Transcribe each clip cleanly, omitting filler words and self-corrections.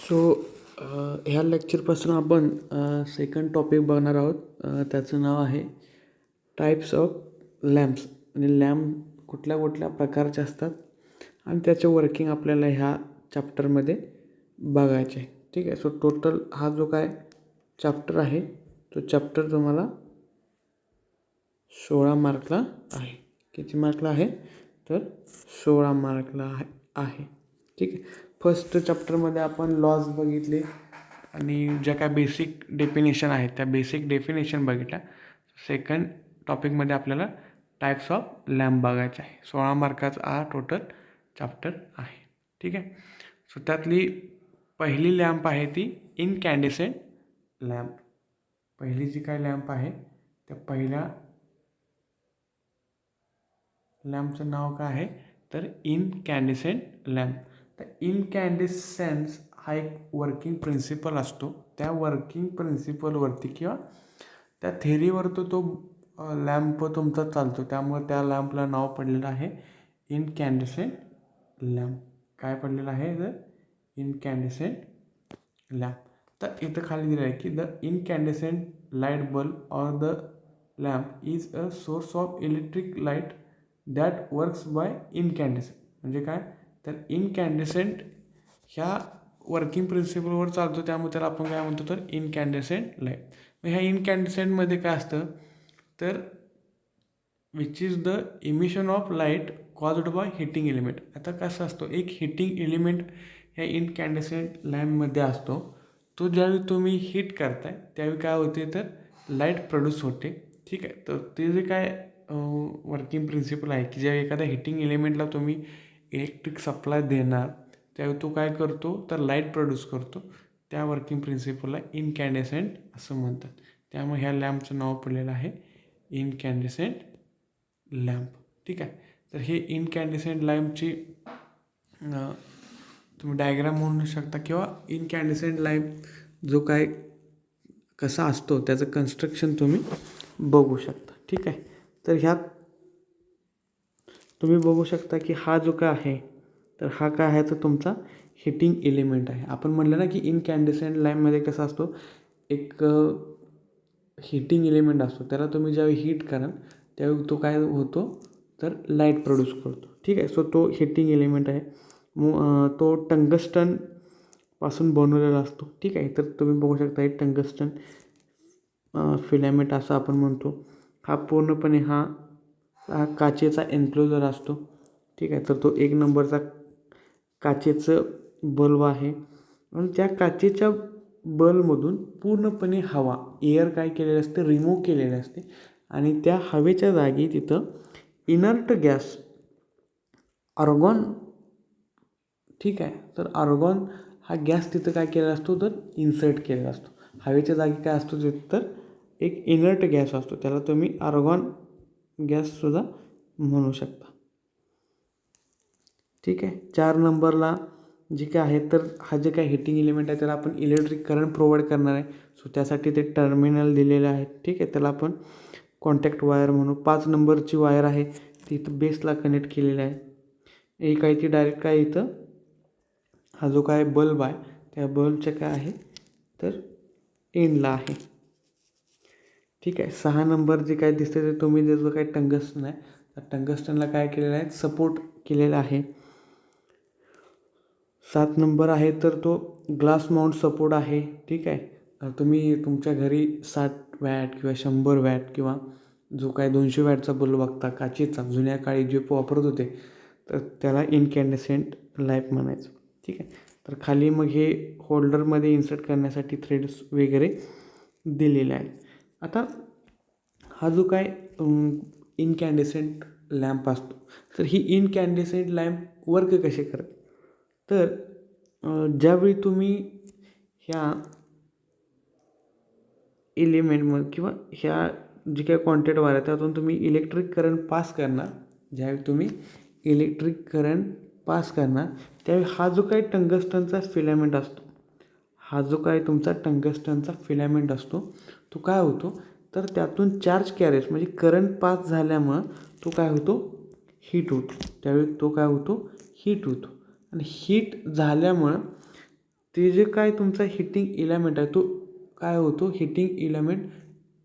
So ह्या लेक्चरपासून आपण second topic बघणार आहोत. त्याचं नाव आहे टाईप्स ऑफ लॅम्प्स. म्हणजे लॅम्प कुठल्या कुठल्या प्रकारचे असतात आणि त्याचं वर्किंग आपल्याला ह्या चॅप्टरमध्ये बघायचे आहे. ठीक आहे. सो टोटल हा जो काय चॅप्टर आहे तो चॅप्टर तुम्हाला 16 मार्कला आहे. किती मार्कला आहे? तर 16 मार्कला आहे. ठीक आहे. फर्स्ट चॅप्टरमध्ये आपण लॉज बघितले आणि ज्या काय बेसिक डेफिनेशन आहेत त्या बेसिक डेफिनेशन बघितल्या. सेकंड टॉपिकमध्ये आपल्याला टाईप्स ऑफ लॅम्प बघायचे आहे. 16 मार्काचा हा टोटल चॅप्टर आहे. ठीक आहे. सो त्यातली पहिली लॅम्प आहे ती इनकॅन्डेसेंट लॅम्प. पहिली जी काय लॅम्प आहे त्या पहिल्या लॅम्पचं नाव काय आहे तर इनकॅन्डेसेंट लॅम्प. तर इनकॅन्डेसेन्स हा एक वर्किंग प्रिन्सिपल असतो. त्या वर्किंग प्रिन्सिपलवरती किंवा त्या थेरीवर तो लॅम्प तुमचा चालतो. त्यामुळे त्या लॅम्पला नाव पडलेलं आहे इनकॅन्डेसेंट लॅम्प. काय पडलेलं आहे तर इनकॅन्डेसेंट लॅम्प. तर इथं खाली दिलं आहे की the incandescent light bulb or the lamp is a source of electric light that works by incandescent. म्हणजे काय तर इनकॅन्डेसेंट ह्या वर्किंग प्रिन्सिपलवर चालतो. त्यामुळे त्याला आपण काय म्हणतो तर इनकॅन्डेसेंट लाईट. मग ह्या इनकॅन्डेसेंटमध्ये काय असतं तर which is the emission of light caused by heating element. आता कसं असतो एक हिटिंग एलिमेंट ह्या इनकॅन्डेसेंट लॅम्पमध्ये असतो. तो ज्यावेळी तुम्ही हीट करताय त्यावेळी काय होते तर लाईट प्रोड्यूस होते. ठीक आहे. तर ते जे काय वर्किंग प्रिन्सिपल आहे की ज्यावेळी एखाद्या हिटिंग एलिमेंटला तुम्ही इलेक्ट्रिक सप्लाय देणार त्यावेळी तो काय करतो तर लाईट प्रोड्यूस करतो. त्या वर्किंग प्रिन्सिपलला इनकॅन्डेसेंट असं म्हणतात. त्यामुळे ह्या लॅम्पचं नाव पडलेलं आहे इनकॅन्डेसेंट लॅम्प. ठीक आहे. तर हे इनकॅन्डेसेंट लॅम्पची तुम्ही डायग्राम म्हणू शकता किंवा इनकॅन्डेसेंट लॅम्प जो काय कसा असतो त्याचं कन्स्ट्रक्शन तुम्ही बघू शकता. ठीक आहे. तर ह्यात तुम्ही बघू शकता की हा जो काय आहे तर हा काय आहे तर तुमचा हिटिंग एलिमेंट आहे. आपण म्हटलं ना की इनकॅन्डेसेंट लॅम्पमध्ये कसा असतो एक हिटिंग एलिमेंट असतो. त्याला तुम्ही ज्यावेळी हीट कराल त्यावेळी तो काय होतो तर लाईट प्रोड्यूस करतो. ठीक आहे. सो तो हिटिंग एलिमेंट आहे. तो टंगस्टनपासून बनवलेला असतो. ठीक आहे. तर तुम्ही बघू शकता हे टंगस्टन फिलामेंट असं आपण म्हणतो. हा पूर्णपणे हा काचेचा एन्क्लोजर असतो. ठीक आहे. तर तो 1 नंबरचा काचेचं बल्ब आहे आणि त्या काचेच्या बल्बमधून पूर्णपणे हवा एअर काय केलेलं असते रिमूव्ह केलेले असते आणि त्या हवेच्या जागी तिथं इनर्ट गॅस आर्गॉन. ठीक आहे. तर आर्गॉन हा गॅस तिथं काय केलेला असतो तर इन्सर्ट केलेला असतो. हवेच्या जागी काय असतो तिथं तर एक इनर्ट गॅस असतो. त्याला तुम्ही आर्गॉन गॅससुद्धा म्हणू शकता. ठीक आहे. 4 नंबरला जे काय आहे तर हा जे काय हिटिंग एलिमेंट आहे त्याला आपण इलेक्ट्रिक करंट प्रोव्हाइड करणार आहे. सो त्यासाठी ते टर्मिनल दिलेले आहेत. ठीक आहे. त्याला आपण कॉन्टॅक्ट वायर म्हणू. 5 नंबरची वायर आहे ती इथं बेसला कनेक्ट केलेली आहे. एक आहे ती डायरेक्ट काय इथं हा जो काय बल्ब आहे त्या बल्बचं काय आहे तर एंडला आहे. ठीक आहे. 6 नंबर जे काय दिसतं ते तुम्ही जो काय टंगस्टन आहे त्या टंगस्टनला काय केलेलं आहे सपोर्ट केलेला आहे. 7 नंबर आहे तर तो ग्लास माउंट सपोर्ट आहे. ठीक आहे. तुम्ही तुमच्या घरी 60 वॅट किंवा 100 वॅट किंवा जो काय 200 वॅटचा बल्ब बघता काचेचा जुन्या काळी जे वापरत होते तर त्याला इनकॅन्डेसेंट लॅम्प म्हणायचं. ठीक आहे. तर खाली मग हे होल्डरमध्ये इन्सर्ट करण्यासाठी थ्रेड्स वगैरे दिलेले आहेत. आता हा जो काय इनकॅन्डेसेंट लॅम्प असतो तर ही इनकॅन्डेसेंट लॅम्प वर्क कसे करते तर ज्यावेळी तुम्ही ह्या एलिमेंटमध्ये किंवा ह्या जी काही कॉन्टॅक्ट वायर आहे त्यातून तुम्ही इलेक्ट्रिक करंट पास करणार. ज्यावेळी तुम्ही इलेक्ट्रिक करंट पास करणार त्यावेळी हा जो काही टंगस्टनचा फिलामेंट असतो हा जो काय तुमचा टंगस्टनचा फिलामेंट असतो तो काय होतो तर त्यातून चार्ज कॅरेज म्हणजे करंट पास झाल्यामुळं तो काय होतो हीट होतो. त्यावेळी तो काय होतो हीट होतो आणि हीट झाल्यामुळं ते जे काय तुमचा हिटिंग इलेमेंट आहे तो काय होतो, हिटिंग इलेमेंट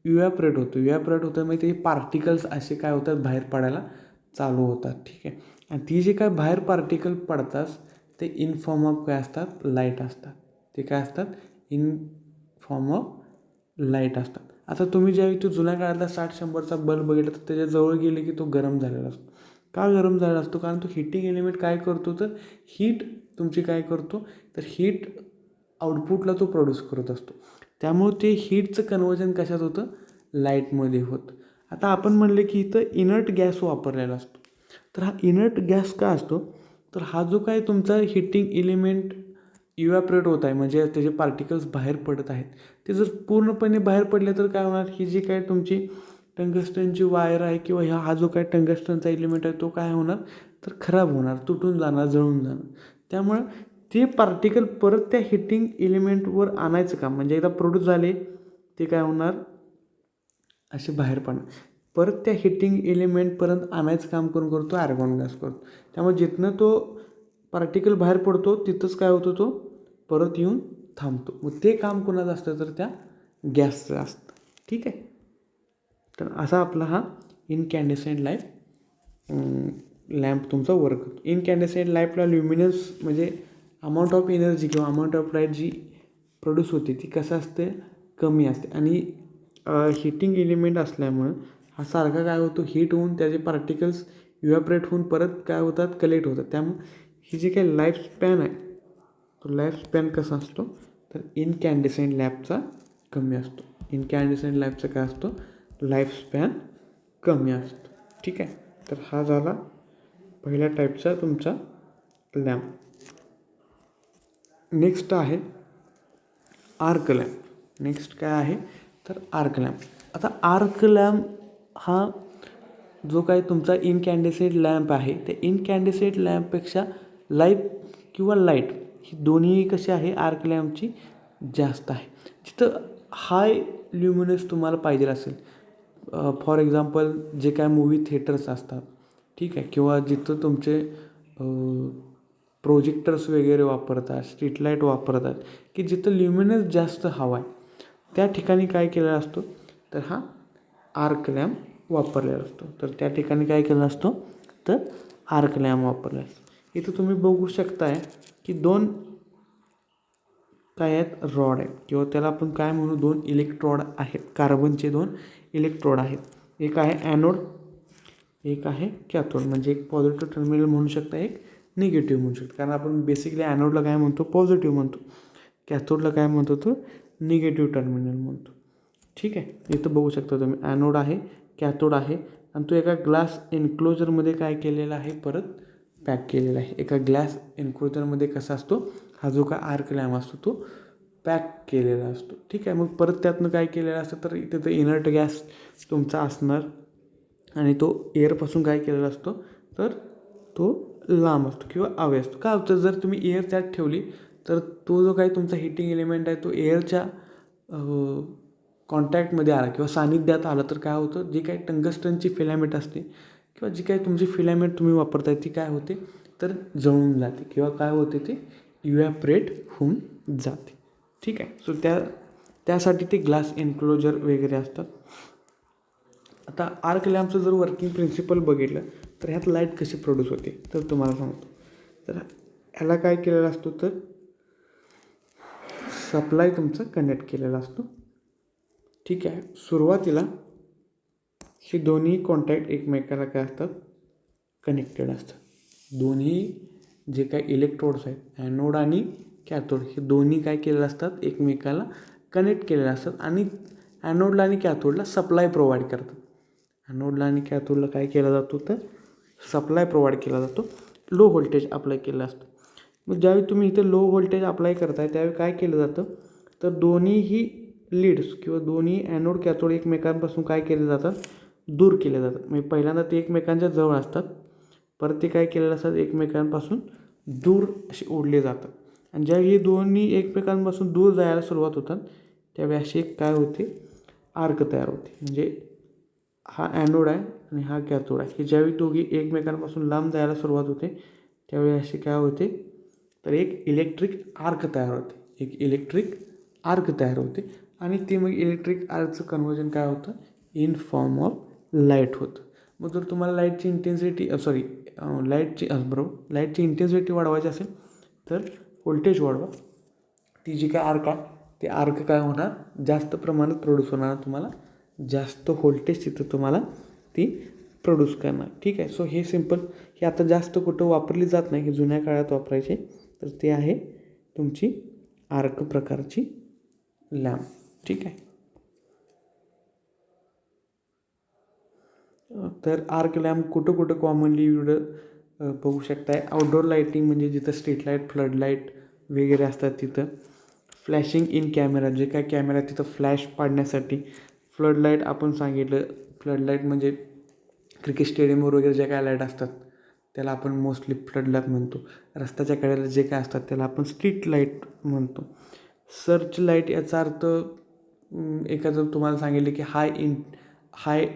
इव्हॅपरेट होतो. इव्हॅपरेट होतं म्हणजे ते पार्टिकल्स असे काय होतात बाहेर पडायला चालू होतात. ठीक आहे. आणि ती जे काय बाहेर पार्टिकल पडतात ते इन फॉर्म ऑफ काय असतात, लाईट असतात. ते काय असतात, इन फॉर्म ऑफ लाईट असतात. आता तुम्ही ज्यावेळी तो जुन्या काळातला 60-100चा बल्ब बघितला तर त्याच्या जवळ गेले की तो गरम झालेला असतो. का गरम झालेला असतो, कारण तो हिटिंग एलिमेंट काय करतो तर हीट तुमची काय करतो तर हीट आउटपुटला तो प्रोड्यूस करत असतो. त्यामुळे ते हीटचं कन्वर्जन कशात होतं, लाईटमध्ये होतं. आता आपण म्हणले की इथं इनर्ट गॅस वापरलेला असतो. तर हा इनर्ट गॅस का असतो, तर हा जो काय तुमचा हिटिंग एलिमेंट इव्हॅपरेट होत आहे म्हणजे त्याचे पार्टिकल्स बाहेर पडत आहेत, ते जर पूर्णपणे बाहेर पडले तर काय होणार, ही जी काय तुमची टंगस्टनची वायर आहे किंवा हा जो काय टंगस्टनचा एलिमेंट आहे तो काय होणार तर खराब होणार, तुटून जाणार, जळून जाणार. त्यामुळं ते पार्टिकल परत त्या हिटिंग एलिमेंटवर आणायचं काम म्हणजे एकदा प्रोड्यूस झाले ते काय होणार असे बाहेर पडणार. परत त्या हिटिंग एलिमेंटपर्यंत आणायचं काम कोण करतो, आर्गॉन गॅस करतो. त्यामुळे जिथनं तो पार्टिकल बाहेर पडतो तिथंच काय होतो तो परत येऊन थांबतो. मग ते काम कोणाचं असतं तर त्या गॅसचं असतं. ठीक आहे. तर असा आपला हा इनकॅन्डेसेंट लॅम्प तुमचा वर्क करतो. इनकॅन्डेसेंट लॅम्पला ल्युमिनस म्हणजे अमाऊंट ऑफ एनर्जी किंवा अमाऊंट ऑफ लाईट जी प्रोड्यूस होते ती कसं असते, कमी असते. आणि हिटिंग एलिमेंट असल्यामुळं हा सारखा काय होतो, हीट होऊन त्याचे पार्टिकल्स इव्हॅपरेट होऊन परत काय होतात, कलेक्ट होतात. त्यामुळे ही जी काही लाईफ स्पॅन आहे तो लाईफ स्पॅन कसा असतो तर इनकॅन्डेसेंट लॅम्पचा कमी असतो. इनकॅन्डेसेंट लॅम्पचा काय असतो, लाईफ स्पॅन कमी असतो. ठीक आहे. तर हा झाला पहिल्या टाईपचा तुमचा लॅम्प. नेक्स्ट आहे आर्क लॅम्प. नेक्स्ट काय आहे तर आर्क लॅम्प. आता आर्क लॅम्प हा जो काही तुमचा इनकॅन्डेसेंट लॅम्प आहे त्या इनकॅन्डेसेंट लॅम्पपेक्षा लाईट किंवा लाईट ही दोन्ही कशी आहे आर्क लॅम्पची जास्त आहे. जिथं हाय ल्युमिनस तुम्हाला पाहिजे असेल, फॉर एक्झाम्पल जे काय मूवी थिएटर्स असतात, ठीक आहे, किंवा जिथं तुमचे प्रोजेक्टर्स वगैरे वापरतात, स्ट्रीट लाईट वापरतात की जिथं ल्युमिनस जास्त हवा आहे त्या ठिकाणी काय केलेला असतो तर हा आर्क लॅम्प वापरलेला असतो. तर त्या ठिकाणी काय केलं असतो तर आर्क लॅम्प वापरला असतो. इथं तुम्ही बघू शकताय की दोन काय आहेत, रॉड आहेत किंवा त्याला आपण काय म्हणू, दोन इलेक्ट्रोड आहेत, कार्बनचे दोन इलेक्ट्रोड आहेत. एक आहे ॲनोड, एक आहे कॅथोड. म्हणजे एक पॉझिटिव्ह टर्मिनल म्हणू शकता, एक निगेटिव्ह म्हणू शकता. कारण आपण बेसिकली ॲनोडला काय म्हणतो, पॉझिटिव्ह म्हणतो, कॅथोडला काय म्हणतो तो निगेटिव्ह टर्मिनल म्हणतो. ठीक आहे. इथं बघू शकता तुम्ही ॲनोड आहे, कॅथोड आहे आणि तो एका ग्लास एन्क्लोजरमध्ये काय केलेला आहे, परत पॅक केलेला आहे. एका ग्लास एन्क्लोजरमध्ये कसा असतो, हा जो काय आर्क लॅम्प असतो तो पॅक केलेला असतो. ठीक आहे. मग परत त्यातनं काय केलेलं असतं तर इथे इनर्ट गॅस तुमचा असणार आणि तो एअरपासून काय केलेला असतो तर तो लांब असतो किंवा अवे असतो. काय होतं, जर तुम्ही एअर त्यात ठेवली तर तो जो काही तुमचा हिटिंग एलिमेंट आहे तो एअरच्या कॉन्टॅक्टमध्ये आला किंवा सानिध्यात आला तर काय होतं, जी काही टंगस्टनची फिलामेंट असते किंवा जी काही तुमची फिलामेंट तुम्ही वापरताय ती काय होते तर जळून जाते किंवा काय होते ते इव्हॅपरेट होऊन जाते. ठीक आहे. सो त्यासाठी ते ग्लास एन्क्लोजर वगैरे असतात. आता आर्क लॅम्पचं जर वर्किंग प्रिन्सिपल बघितलं तर ह्यात लाईट कशी प्रोड्यूस होते तर तुम्हाला सांगतो. तर ह्याला काय केलेलं असतो तर सप्लाय तुमचा कनेक्ट केलेला असतो. ठीक आहे. सुरुवातीला हे दोन्ही कॉन्टॅक्ट एकमेकाला काय असतात, कनेक्टेड असतात. दोन्ही जे काही इलेक्ट्रोड्स आहेत ॲनोड आणि कॅथोड हे दोन्ही काय केलेले असतात, एकमेकाला कनेक्ट केलेले असतात आणि ॲनोडला आणि कॅथोडला सप्लाय प्रोव्हाइड करतात. ॲनोडला आणि कॅथोडला काय केला जातो तर सप्लाय प्रोव्हाइड केला जातो, लो व्होल्टेज अप्लाय केलं असतं. मग ज्यावेळी तुम्ही इथे लो व्होल्टेज अप्लाय करताय त्यावेळी काय केलं जातं तर दोन्हीही लीड्स किंवा दोन्ही ॲनोड कॅथोड एकमेकांपासून काय केले जातात, दूर केले जातात. म्हणजे पहिल्यांदा ते एकमेकांच्या जवळ असतात, परत ते काय केलेलं असतात एकमेकांपासून दूर असे ओढले जातात. आणि ज्यावेळी हे दोन्ही एकमेकांपासून दूर जायला सुरुवात होतात त्यावेळी अशी एक काय होते, आर्क तयार होते. म्हणजे हा ॲनोड आहे आणि हा कॅथोड आहे की ज्यावेळी दोघी एकमेकांपासून लांब जायला सुरुवात होते त्यावेळी अशी काय होते तर एक इलेक्ट्रिक आर्क तयार होते. एक इलेक्ट्रिक आर्क तयार होते आणि ते मग इलेक्ट्रिक आर्कचं कन्वर्जन काय होतं इन फॉर्म ऑफ लाईट होतं. मग जर तुम्हाला लाईटची इंटेन्सिटी लाईटची इंटेन्सिटी वाढवायची असेल तर व्होल्टेज वाढवा. ती जी काय आर्क आहे ते आर्क काय होणार जास्त प्रमाणात प्रोड्यूस होणार, तुम्हाला जास्त व्होल्टेज तिथं तुम्हाला ती प्रोड्यूस करणार. ठीक आहे. सो हे सिम्पल, हे आता जास्त कुठं वापरली जात नाही, हे जुन्या काळात वापरायचे. तर ते आहे तुमची आर्क प्रकारची लॅम्प. ठीक आहे. तर आर्क लॅम्प कुठं कुठं कॉमनली बघू शकताय. आउटडोअर लाईटिंग म्हणजे जिथं स्ट्रीट लाईट, फ्लड लाईट वगैरे असतात तिथं. फ्लॅशिंग इन कॅमेरा, जे काय कॅमेरा तिथं फ्लॅश पाडण्यासाठी. फ्लड लाईट आपण सांगितलं, फ्लड लाईट म्हणजे क्रिकेट स्टेडियमवर वगैरे जे काय लाईट असतात त्याला आपण मोस्टली फ्लड लाईट म्हणतो. रस्त्याच्या कडेला जे काय असतात त्याला आपण स्ट्रीट लाईट म्हणतो. सर्च लाईट याचा अर्थ एखादं तुम्हाला सांगितलं की हाय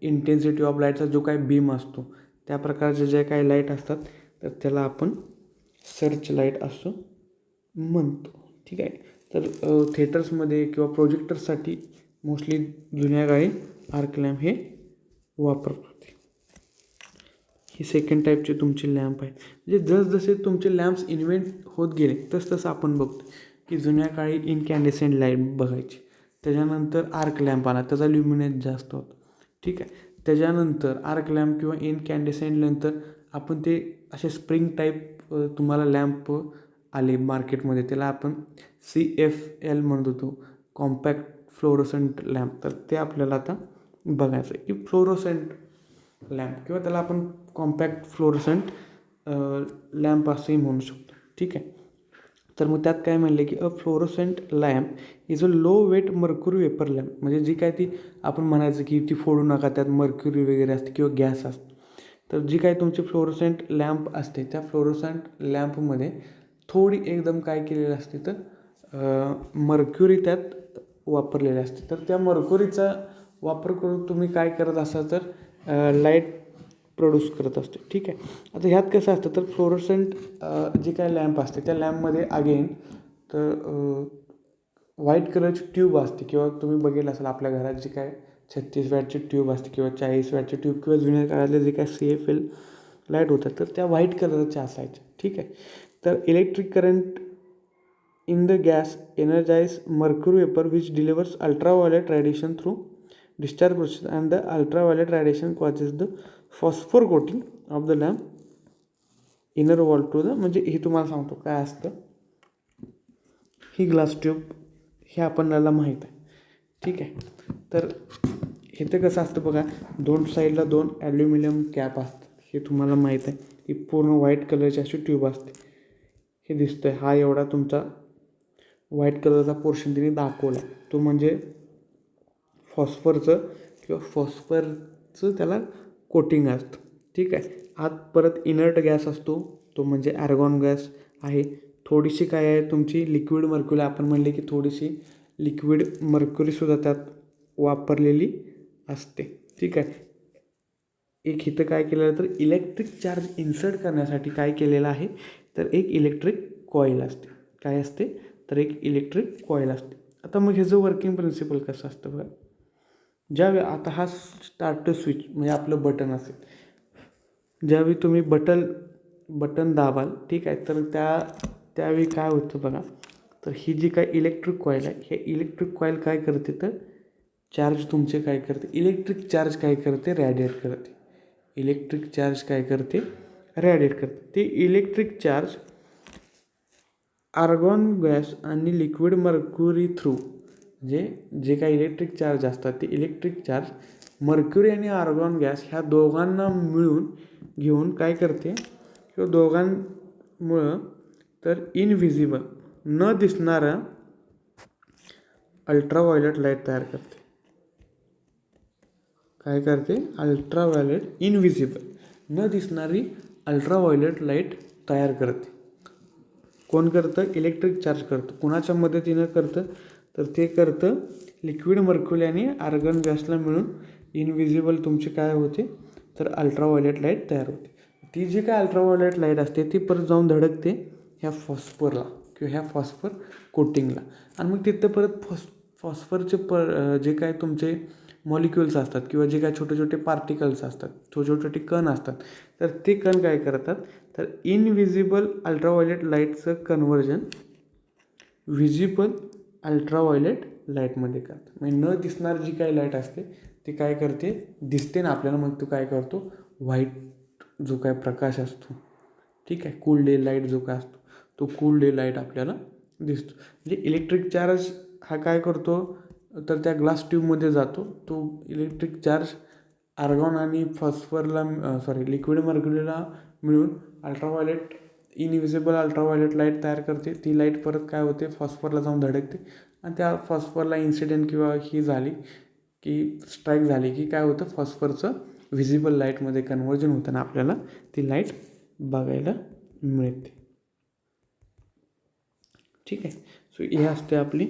इंटेन्सिटी ऑफ लाईटचा जो काही बीम असतो त्या प्रकारचे जे काही लाईट असतात तर त्याला आपण सर्च लाईट असं म्हणतो. ठीक आहे. तर थिएटर्समध्ये किंवा प्रोजेक्टर्ससाठी मोस्टली जुन्या काळी आर्क लॅम्प हे वापरत होते. ही सेकंड टाईपचे तुमचे लॅम्प आहे. म्हणजे जसजसे तुमचे लॅम्प्स इन्व्हेंट होत गेले तसं आपण बघतो की जुन्या काळी इनकॅन्डेसेंट लाईट बघायची, त्याच्यानंतर आर्क लॅम्प आला, त्याचा ल्युमिनेन्स जास्त होता. ठीक आहे. त्याच्यानंतर आर्क लॅम्प किंवा इनकॅन्डेसेंट नंतर आपण ते असे स्प्रिंग टाईप तुम्हाला लॅम्प आले मार्केटमध्ये, त्याला आपण CFL म्हणत होतो, कॉम्पॅक्ट फ्लोरोसंट लॅम्प. तर ते आपल्याला आता बघायचं आहे की फ्लोरोसंट लॅम्प किंवा त्याला आपण कॉम्पॅक्ट फ्लोरोसंट लॅम्प असंही म्हणू शकतो. ठीक आहे. तर मग त्यात काय म्हणले की fluorescent lamp is a low weight mercury vapour lamp. म्हणजे जी काय ती आपण म्हणायचं की ती फोडू नका, त्यात मर्क्युरी वगैरे असते किंवा गॅस असते. तर जी काय तुमची फ्लोरोसंट लॅम्प असते त्या फ्लोरोसंट लॅम्पमध्ये थोडी एकदम काय केलेलं असते तर मर्क्युरी त्यात वापरलेले असते. तर त्या मर्क्युरीचा वापर करून तुम्ही काय करत असाल तर लाईट प्रोड्यूस करत असते. ठीक आहे. आता ह्यात कसं असतं तर फ्लोरोसंट जी काय लॅम्प असते त्या लॅम्पमध्ये अगेन तर व्हाईट कलरची ट्यूब असते किंवा तुम्ही बघितलं असाल आपल्या घरात जी काय 36 वॅटची ट्यूब असते किंवा 40 वॅटची ट्यूब किंवा जुन्या काळातले जे काय CFL लाईट होतात तर त्या व्हाईट कलरच्या असायच्या. ठीक आहे. तर electric current in the gas energize mercury vapor which delivers ultraviolet radiation through discharge process and the ultraviolet radiation causes the phosphor coating of the lamp inner wall to the, म्हणजे हे तुम्हाला सांगतो काय असतं. ही ग्लास ट्यूब हे आपल्याला माहीत आहे. ठीक आहे. तर इथं कसं असतं बघा, दोन साईडला 2 ॲल्युमिनियम कॅप असतात, हे तुम्हाला माहीत आहे. ही पूर्ण व्हाईट कलरची अशी ट्यूब असते. हे दिसतंय, हा एवढा तुमचा व्हाईट कलरचा पोर्शन तिने दाखवला, तो म्हणजे फॉस्फरचं किंवा फॉस्फरचं त्याला कोटिंग असतं. ठीक आहे. आत परत इनर्ट गॅस असतो, तो म्हणजे ॲर्गॉन गॅस आहे. थोडीशी काय आहे तुमची लिक्विड मर्क्युरी, आपण म्हणले की थोडीशी लिक्विड मर्क्युरीसुद्धा त्यात वापरलेली असते. ठीक आहे. एक इथं काय केलेलं तर इलेक्ट्रिक चार्ज इन्सर्ट करण्यासाठी काय केलेलं आहे तर एक इलेक्ट्रिक कॉईल असते. काय असते तर एक इलेक्ट्रिक कॉईल असते. आता मग ह्याचं वर्किंग प्रिन्सिपल कसं असतं बघा. ज्यावेळी आता हा स्टार्टर स्विच म्हणजे आपलं बटन असेल, ज्यावेळी तुम्ही बटन दाबाल, ठीक आहे, तर त्यावेळी काय होतं बघा, तर ही जी काय इलेक्ट्रिक कॉईल आहे, हे इलेक्ट्रिक कॉईल काय करते तर चार्ज तुमचे काय करते, इलेक्ट्रिक चार्ज काय करते रॅडिएट करते. इलेक्ट्रिक चार्ज काय करते रॅडिएट करते. ते इलेक्ट्रिक चार्ज आर्गॉन गॅस आणि लिक्विड मर्क्युरी थ्रू, म्हणजे जे काही इलेक्ट्रिक चार्ज असतात ते इलेक्ट्रिक चार्ज मर्क्युरी आणि आर्गॉन गॅस ह्या दोघांना मिळून घेऊन काय करते किंवा दोघांमुळं तर इनव्हिजिबल न दिसणारा अल्ट्राव्हायोलेट लाईट तयार करते. काय करते अल्ट्राव्हायोलेट, इनव्हिजिबल न दिसणारी अल्ट्राव्हायोलेट लाईट तयार करते. कोण करतं इलेक्ट्रिक चार्ज करतं. कुणाच्या मदतीनं करतं तर ते करतं लिक्विड मर्क्युरी आणि आर्गॉन गॅसला मिळून इनव्हिजिबल तुमचे काय होते तर अल्ट्राव्हायोलेट लाईट तयार होते. ती जी काय अल्ट्राव्हायोलेट लाईट असते ती परत जाऊन धडकते ह्या फॉस्फरला किंवा ह्या फॉस्फर कोटिंगला. आणि मग तिथं परत फॉस्फरचे जे काय तुमचे मॉलिक्युल्स असतात किंवा जे काय छोटे छोटे पार्टिकल्स असतात, छोटे छोटे कण असतात, तर ते कण काय करतात, तर इनव्हिजिबल अल्ट्राव्हायोलेट लाईटचं कन्व्हर्जन व्हिजिबल अल्ट्राव्हायोलेट लाईटमध्ये करतात. म्हणजे न दिसणारी जी काही लाईट असते ती काय करते, दिसते ना आपल्याला, मग तो काय करतो, व्हाईट जो काय प्रकाश असतो, ठीक आहे, कूल डे लाईट जो काय असतो, तो कूल डे लाईट आपल्याला दिसतो. म्हणजे इलेक्ट्रिक चार्ज हा काय करतो, तर त्या ग्लास ट्यूबमध्ये जातो. तो इलेक्ट्रिक चार्ज आर्गॉन आणि फॉस्फरला लिक्विड मर्क्युरीला मिळून अल्ट्राव्हायोलेट इनव्हिजिबल अल्ट्राव्हायोलेट लाईट तयार करते. ती लाईट परत काय होते, फॉस्फरला जाऊन धडकते आणि त्या फॉस्फरला इन्सिडेंट किंवा ही झाली की स्ट्राईक झाली की काय होतं, फॉस्फरचं व्हिजिबल लाईटमध्ये कन्व्हर्जन होताना आपल्याला ती लाईट बघायला मिळते. ठीक आहे. सो ही असते आपली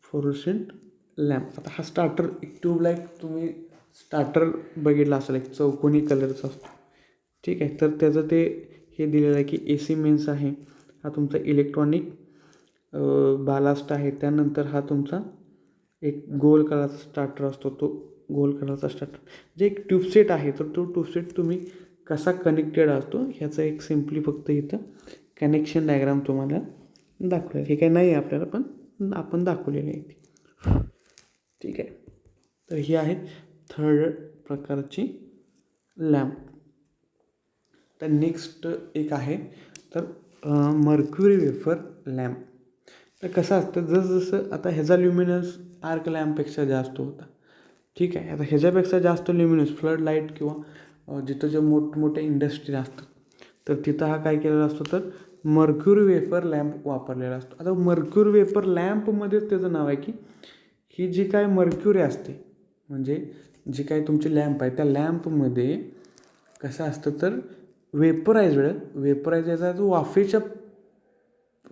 फ्लोरोसेंट लॅम्प. आता हा स्टार्टर एक ट्यूबलाईट तुम्ही स्टार्टर बघितला असेल, एक चौकोनी कलरचा असतो. ठीक आहे. तर त्याचं ते हे दिलेलं आहे की AC मेन्स आहे, हा तुमचा इलेक्ट्रॉनिक बालास्ट आहे. त्यानंतर हा तुमचा एक गोल कलरचा स्टार्टर असतो, तो गोल कलरचा स्टार्टर जे एक ट्यूबसेट आहे. तर तो ट्यूबसेट तुम्ही कसा कनेक्टेड असतो ह्याचं एक सिम्पली फक्त इथं कनेक्शन डायग्राम तुम्हाला दाखवलं. हे काही नाही आहे आपल्याला, पण आपण दाखवलेले आहे ती. ठीक आहे. तर ही आहे थर्ड प्रकारची लॅम्प. तर नेक्स्ट एक आहे तर मर्क्युरी वेफर लॅम्प. तर कसं असतं, जसं आता ह्याचा ल्युमिनस आर्क लॅम्पपेक्षा जास्त होता. ठीक आहे. आता ह्याच्यापेक्षा जास्त ल्युमिनस फ्लड लाईट किंवा जिथं जे मोठमोठे इंडस्ट्री असतात तर तिथं हा काय केलेला असतो, तर मर्क्युरी वेफर लॅम्प वापरलेला असतो. आता मर्क्युरी वेफर लॅम्पमध्येच त्याचं नाव आहे की ही जी काय मर्क्युरी असते, म्हणजे जी काय तुमची लॅम्प आहे त्या लॅम्पमध्ये कसं असतं, तर वेपरायझर याचा जो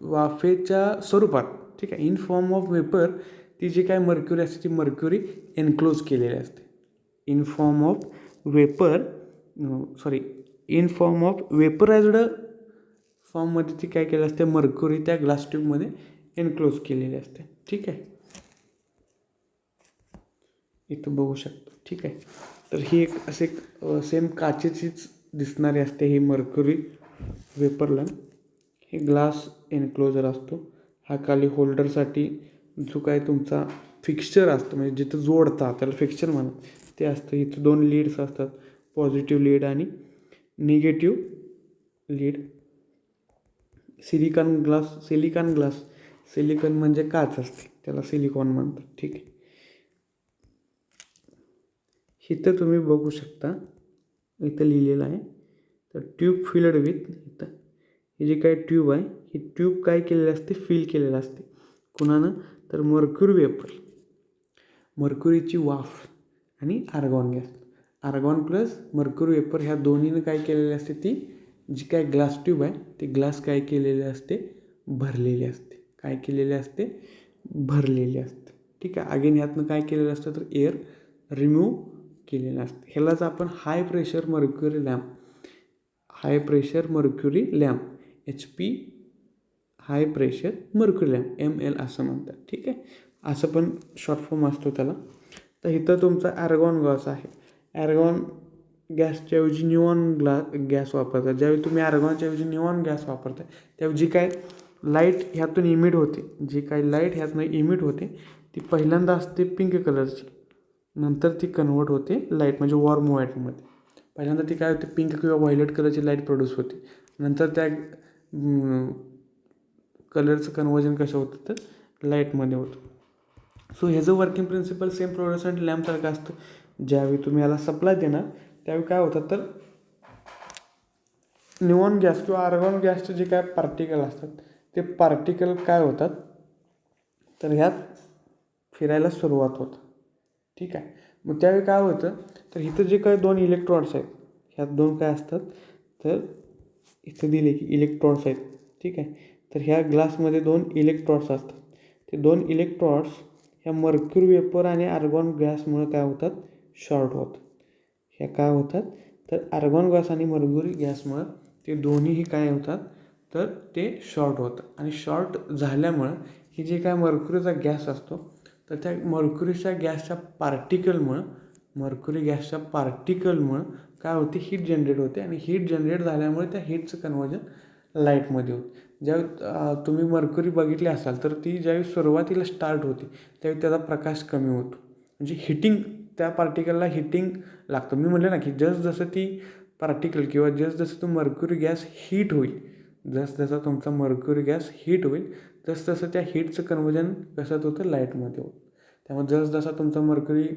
वाफेच्या स्वरूपात, ठीक आहे, इन फॉर्म ऑफ वेपर ती जी काय मर्क्युरी असते ती मर्क्युरी एन्क्लोज केलेली असते. इन फॉर्म ऑफ वेपरायझ्ड फॉर्ममध्ये ती काय केलं असते, मर्क्युरी त्या ग्लास ट्यूबमध्ये एन्क्लोज केलेली असते. ठीक आहे, इथं बघू शकतो. ठीक आहे. तर ही एक असे सेम काचेचीच दिसणारी असते ही मर्क्युरी वेपर लॅम्प. हे ग्लास एन्क्लोजर असतो. हा खाली होल्डरसाठी जो काय तुमचा फिक्स्चर असतो, म्हणजे जिथं जोडता त्याला फिक्स्चर म्हणा, ते असतं. इथं 2 लीड्स असतात, पॉझिटिव्ह लीड आणि निगेटिव्ह लीड. सिलिकॉन म्हणजे काच असते, त्याला सिलिकॉन म्हणतात. ठीक आहे. इथं तुम्ही बघू शकता, इथं लिहिलेलं आहे तर ट्यूब फिल्ड विथ, इथं ही जी काय ट्यूब आहे ही ट्यूब काय केलेली असते, फिल केलेलं असते. कुणानं, तर मर्क्युरी वेपर, मर्क्युरीची वाफ आणि argon gas. Argon plus mercury vapour ह्या दोन्हीनं काय केलेली असते, ती जी काय ग्लास ट्यूब आहे ती ग्लास काय केलेली असते, भरलेली असते. काय केलेली असते, भरलेली असते. ठीक आहे. अगेन ह्यातनं काय केलेलं असतं, तर एअर रिमूव्ह केलेलं असतं. ह्यालाच आपण high pressure mercury lamp HP high pressure mercury lamp ML असं म्हणतात. ठीक आहे. असं पण शॉर्ट फॉर्म असतो त्याला. तर इथं तुमचा ॲर्गॉन गॅस आहे. ॲर्गॉन गॅसच्या ऐवजी निऑन गॅस वापरतात. ज्यावेळी तुम्ही ॲर्गॉनच्या ऐवजी निऑन गॅस वापरताय त्यावेळी जी काय लाईट ह्यातून इमिट होते, ती पहिल्यांदा असते पिंक कलरची, नंतर ती कन्वर्ट होते लाईट, म्हणजे वॉर्म व्हाईटमध्ये. पहिल्यांदा ती काय होते, पिंक किंवा व्हायलेट कलरची लाईट प्रोड्यूस होते. नंतर त्या कलरचं कन्वर्जन कसं होतं, तर लाईटमध्ये होतं. सो ह्याचं वर्किंग प्रिन्सिपल सेम फ्लोरोसेंट लॅम्पसारखं असतं. ज्यावेळी तुम्ही याला सप्लाय देणार त्यावेळी काय होतं, तर निऑन गॅस किंवा आर्गॉन गॅसचे जे काय पार्टिकल असतात ते पार्टिकल काय होतात, तर ह्यात फिरायला सुरुवात होतं. ठीक आहे. मग त्यावेळी काय होतं, तर इथं जे काही 2 इलेक्ट्रॉड्स आहेत, ह्यात 2 काय असतात, तर इथं दिले की इलेक्ट्रॉड्स आहेत. ठीक आहे. तर ह्या ग्लासमध्ये 2 इलेक्ट्रॉड्स असतात. ते 2 इलेक्ट्रॉड्स ह्या मर्क्युरी वेपर आणि आर्गॉन गॅसमुळे काय होतात, शॉर्ट होतात. ह्या काय होतात, तर आर्गॉन गॅस आणि मर्क्युरी गॅसमुळं ते दोन्हीही काय होतात, तर ते शॉर्ट होतं आणि शॉर्ट झाल्यामुळं ही जे काय मर्क्युरीचा गॅस असतो तर त्या मर्क्युरीच्या गॅसच्या पार्टिकलमुळं काय होते, हीट जनरेट होते आणि हीट जनरेट झाल्यामुळे त्या हीटचं कन्वर्जन लाईटमध्ये होतं. ज्यावेळी तुम्ही मर्क्युरी बघितली असाल तर ती ज्यावेळी सुरुवातीला स्टार्ट होते त्यावेळी त्याचा प्रकाश कमी होतो, म्हणजे हिटिंग, त्या पार्टिकलला हिटिंग लागतं. मी म्हटलं ना की जसं ती पार्टिकल किंवा जसं तो मर्क्युरी गॅस हीट होईल, जसं तुमचा मर्क्युरी गॅस हीट होईल तसं त्या हीटचं कन्वर्जन कशात होतं, लाईटमध्ये होतं. त्यामुळे जसं तुमचा मर्क्युरी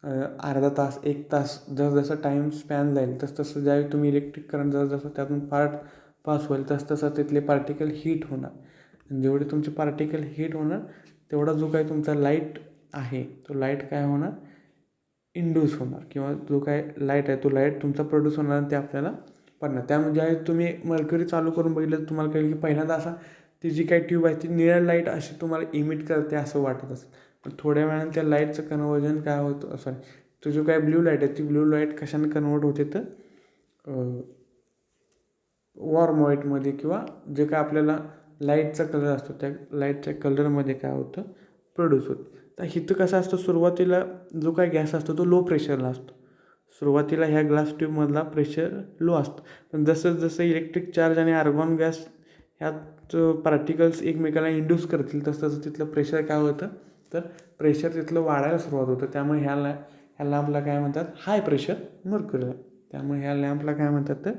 अर्धा तास 1 तास जसं टाईम स्पॅन जाईल तसं ज्यावेळी तुम्ही इलेक्ट्रिक करंट जसं त्यातून पास होईल तसं तिथले पार्टिकल हीट होणार. आणि जेवढे तुमचे पार्टिकल हीट होणार तेवढा जो काही तुमचा लाईट आहे तो लाईट काय होणार, इंड्यूस होणार, किंवा जो काय लाईट आहे तो लाईट तुमचा प्रोड्यूस होणार आणि ते आपल्याला पडणार. त्यामुळे ज्यावेळी तुम्ही मर्क्युरी चालू करून बघितलं तुम्हाला कळेल की पहिल्यांदा असा ती जी काही ट्यूब आहे ती निळ्या लाईट अशी तुम्हाला इमिट करते असं वाटत असेल, पण थोड्या वेळानं त्या लाईटचं कन्वर्जन काय होतं, सॉरी, तो जो काय ब्ल्यू लाईट आहे ती ब्ल्यू लाईट कशाने कन्वर्ट होते तर वॉर्म व्हाईटमध्ये, किंवा जे काय आपल्याला लाईटचा कलर असतो त्या लाईटच्या कलरमध्ये काय होतं, प्रोड्यूस होतं. तर इथं कसं असतं, सुरुवातीला जो काय गॅस असतो तो लो प्रेशरला असतो. सुरुवातीला ह्या ग्लास ट्यूबमधला प्रेशर लो असतो, पण जसं इलेक्ट्रिक चार्ज आणि आर्गॉन गॅस ह्यात पार्टिकल्स एकमेकाला इंड्यूस करतील तसं तिथलं प्रेशर काय होतं तर प्रेशर तिथलं वाढायला सुरुवात होतं. त्यामुळे ह्या लॅम्पला काय म्हणतात, हाय प्रेशर मर्क्युरी लॅम्प. त्यामुळे ह्या लॅम्पला काय म्हणतात तर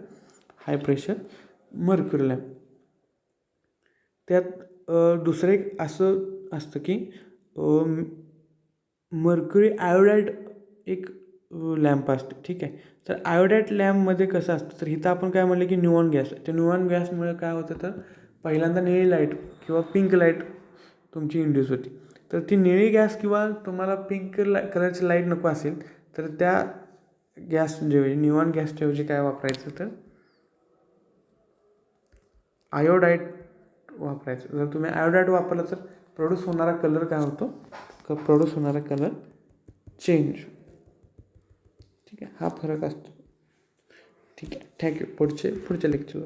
हाय प्रेशर मर्क्युरी लॅम्प. त्यात दुसरं एक असं असतं की मर्क्युरी आयोडाईड एक लॅम्प असते, ठीक आहे. तर आयोडाईड लॅम्पमध्ये कसं असतं तर इथं आपण काय म्हणलं की न्यूऑन गॅस, त्या न्यूऑन गॅसमुळे काय होतं तर पहिल्यांदा निळी लाईट किंवा पिंक लाईट तुमची इंड्यूस होती. तर ती निळी गॅस किंवा तुम्हाला पिंक कलरची लाईट नको असेल तर त्या गॅसऐवजी, न्यूऑन गॅसच्याऐवजी काय वापरायचं तर आयोडाईड वापरायचं. जर तुम्ही आयोडाईड वापरलं तर प्रोड्यूस होणारा कलर काय होतो, प्रोड्यूस होणारा कलर चेंज. ठीक आहे, हा फरक असतो. ठीक आहे, थँक्यू. पुढच्या लेक्चरवर